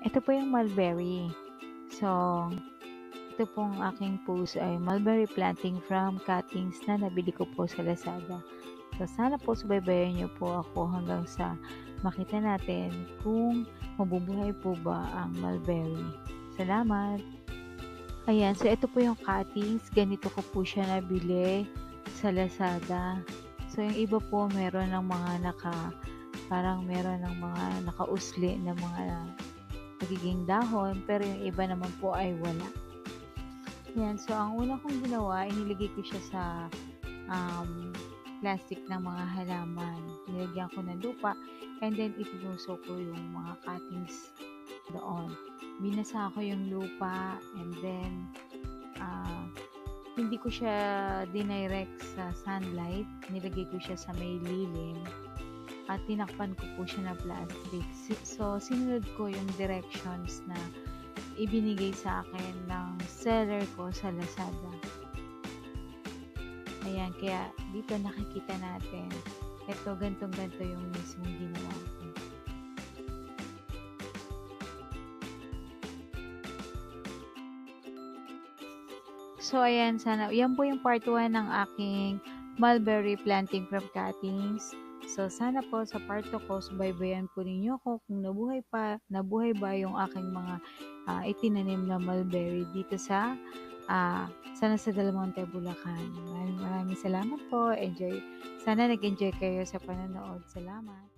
Ito po yung mulberry. So, ito pong aking post ay mulberry planting from cuttings na nabili ko po sa Lazada. So, sana po subaybayan niyo po ako hanggang sa makita natin kung mabubuhay po ba ang mulberry. Salamat! Ayan, so ito po yung cuttings. Ganito ko po siya nabili sa Lazada. So, yung iba po meron ng mga parang meron ng mga nakausli na mga nagiging dahon, pero yung iba naman po ay wala. Yan, so ang una kong ginawa, inilagay ko siya sa plastic ng mga halaman. Nilagyan ko ng lupa, and then ipinuso ko yung mga cuttings doon. Binasa ko yung lupa, and then hindi ko siya dinirect sa sunlight. Nilagay ko siya sa may lilim at tinakpan ko po siya ng plastic. So, sinunod ko yung directions na ibinigay sa akin ng seller ko sa Lazada. Ayan, kaya dito nakikita natin. Ito, gantong-ganto yung mismo ginawa ko. So, ayan, yan po yung part 1 ng aking mulberry planting from cuttings. So, sana po sa part 2 ko, subaybayan po ninyo ko kung nabuhay ba yung aking mga itinanim na mulberry dito sa Del Monte, Bulacan. Maraming salamat po. Enjoy. Sana nag-enjoy kayo sa panonood. Salamat.